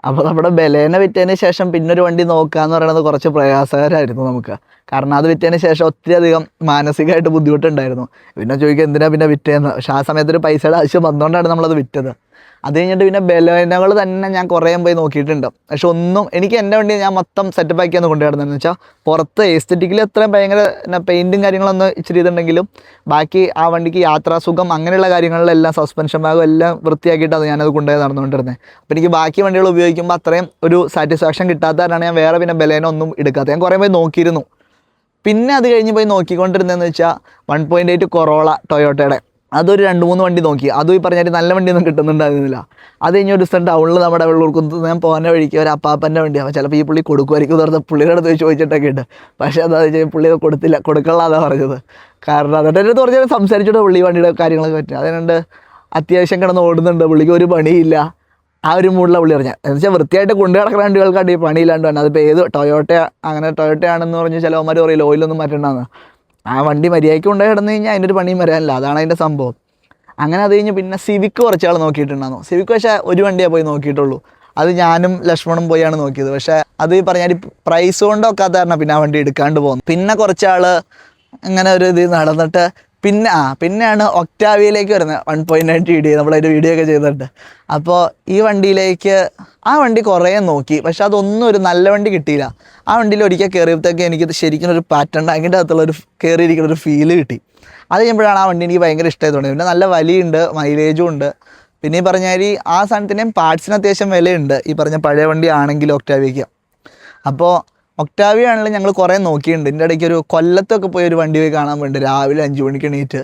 അപ്പോൾ നമ്മുടെ ബലേന വിറ്റതിന് ശേഷം പിന്നൊരു വണ്ടി നോക്കുക എന്ന് പറയുന്നത് കുറച്ച് പ്രയാസകരമായിരുന്നു നമുക്ക്. കാരണം അത് വിറ്റതിന് ശേഷം ഒത്തിരി അധികം മാനസികമായിട്ട് ബുദ്ധിമുട്ടുണ്ടായിരുന്നു. പിന്നെ ചോദിക്കുക എന്തിനാ പിന്നെ വിറ്റേന്ന്. പക്ഷേ ആ സമയത്തൊരു പൈസയുടെ ആവശ്യം വന്നുകൊണ്ടാണ് നമ്മളത് വിറ്റത്. അത് കഴിഞ്ഞിട്ട് പിന്നെ ബലേനകൾ തന്നെ ഞാൻ കുറേ പോയി നോക്കിയിട്ടുണ്ട്. പക്ഷെ ഒന്നും എനിക്ക് എൻ്റെ വണ്ടി ഞാൻ മൊത്തം സെറ്റപ്പ് ആക്കിയാണ് കൊണ്ടുവരുന്നതെന്ന് വെച്ചാൽ പുറത്ത് എസ്തെറ്റിക്കലി അത്രയും ഭയങ്കര പെയിൻറ്റും കാര്യങ്ങളൊന്നും ഇച്ചിരി ഇതുണ്ടെങ്കിലും ബാക്കി ആ വണ്ടിക്ക് യാത്രാസുഖം അങ്ങനെയുള്ള കാര്യങ്ങളിലെല്ലാം സസ്പെൻഷൻ ഭാഗം എല്ലാം വൃത്തിയാക്കിയിട്ടാണ് ഞാനത് കൊണ്ടുപോയി നടന്നുകൊണ്ടിരുന്നത്. അപ്പോൾ എനിക്ക് ബാക്കി വണ്ടികൾ ഉപയോഗിക്കുമ്പോൾ അത്രയും ഒരു സാറ്റിസ്ഫാക്ഷൻ കിട്ടാത്തതാണ് ഞാൻ വേറെ പിന്നെ ബലേന ഒന്നും എടുക്കാത്തത്. ഞാൻ കുറേ പോയി നോക്കിയിരുന്നു. പിന്നെ അത് കഴിഞ്ഞ് പോയി നോക്കിക്കൊണ്ടിരുന്നതെന്ന് വെച്ചാൽ 1.8 കൊറോള ടൊയോട്ടയുടെ അതൊരു 2-3 വണ്ടി നോക്കി. അതും ഈ പറഞ്ഞാൽ നല്ല വണ്ടിയൊന്നും കിട്ടുന്നുണ്ടായിരുന്നില്ല. അത് കഴിഞ്ഞ ഒരു ദിവസം ടൗണിൽ നമ്മുടെ വെള്ളൂർക്കുന്ന് ഞാൻ പോകുന്ന വഴിക്ക് ഒരു അപ്പാപ്പൻ്റെ വണ്ടിയാണ്. അപ്പോൾ ചിലപ്പോൾ ഈ പുള്ളി കൊടുക്കുമായിരിക്കും പറഞ്ഞത് പുള്ളിയുടെ അടുത്ത് ചോദിച്ചിട്ടൊക്കെ ഉണ്ട്. പക്ഷേ എന്താ വെച്ചാൽ പുള്ളി കൊടുക്കള്ളാന്നാണ് പറഞ്ഞത്. കാരണം എന്നിട്ട് എൻ്റെ അടുത്ത് പറഞ്ഞാൽ സംസാരിച്ചിട്ട് പുള്ളി വണ്ടിയുടെ കാര്യങ്ങളൊക്കെ പറ്റും. അതുകൊണ്ട് അത്യാവശ്യം കിടന്ന് ഓടുന്നുണ്ട്, പുള്ളിക്ക് ഒരു പണിയില്ല. ആ ഒരു മൂഡിലാണ് പുള്ളി പറഞ്ഞത്. എന്ന് വെച്ചാൽ വൃത്തിയായിട്ട് കൊണ്ടു നടക്കുന്ന വണ്ടികൾക്കാണ്ട് ഈ പണിയില്ലാണ്ട് തന്നെ. അതിപ്പോൾ ഏത് ടൊയോട്ടയാണെന്ന് പറഞ്ഞ് ചിലവന്മാർ പറയില്ല ഓയിലൊന്നും മാറ്റണ്ടെന്ന്. ആ വണ്ടി മര്യാദയ്ക്ക് കൊണ്ടുപോയി കിടന്നു കഴിഞ്ഞാൽ അതിൻ്റെ ഒരു പണിയും വരാനില്ല. അതാണ് അതിൻ്റെ സംഭവം. അങ്ങനെ അത് കഴിഞ്ഞ് പിന്നെ സിവിക്ക് കുറച്ച് ആൾ നോക്കിയിട്ടുണ്ടായിരുന്നു. സിവിക്ക് പക്ഷേ ഒരു വണ്ടിയേ പോയി നോക്കിയിട്ടുള്ളൂ. അത് ഞാനും ലക്ഷ്മണും പോയാണ് നോക്കിയത്. പക്ഷേ അത് ഈ പറഞ്ഞാൽ പ്രൈസ് കൊണ്ടൊക്കാത്ത കാരണം പിന്നെ ആ വണ്ടി എടുക്കാണ്ട് പോകുന്നു. പിന്നെ കുറച്ചാൾ അങ്ങനെ ഒരു ഇത് നടന്നിട്ട് പിന്നെയാണ് ഒക്ടാവിയയിലേക്ക് വരുന്നത്. 1.9 TD നമ്മളതിൻ്റെ വീഡിയോ ഒക്കെ ചെയ്തിട്ട്. അപ്പോൾ ഈ വണ്ടിയിലേക്ക് ആ വണ്ടി കുറേ നോക്കി, പക്ഷെ അതൊന്നും ഒരു നല്ല വണ്ടി കിട്ടിയില്ല. ആ വണ്ടിയിൽ ഒരിക്കൽ കയറിയപ്പോഴത്തേക്ക് എനിക്ക് ശരിക്കും ഒരു പാറ്റേൺ അതിൻ്റെ അകത്തുള്ളൊരു കയറിയിരിക്കുന്ന ഒരു ഫീല് കിട്ടി. അത് കഴിയുമ്പോഴാണ് ആ വണ്ടി എനിക്ക് ഭയങ്കര ഇഷ്ടമായി തോന്നിയത്. പിന്നെ നല്ല വലിയുണ്ട്, മൈലേജും ഉണ്ട്. പിന്നെ ഈ പറഞ്ഞാൽ ആ സാധനത്തിൻ്റെയും പാർട്സിന് അത്യാവശ്യം വിലയുണ്ട് ഈ പറഞ്ഞ പഴയ വണ്ടി ആണെങ്കിലും ഒക്ടാവിയയ്ക്ക്. അപ്പോൾ ഒക്ടാവിയ ആണെങ്കിലും ഞങ്ങൾ കുറേ നോക്കിയിട്ടുണ്ട്. ഇതിൻ്റെ ഇടയ്ക്ക് ഒരു കൊല്ലത്തൊക്കെ പോയി ഒരു വണ്ടി പോയി കാണാൻ വേണ്ടി രാവിലെ 5 മണിക്ക് എണീറ്റ്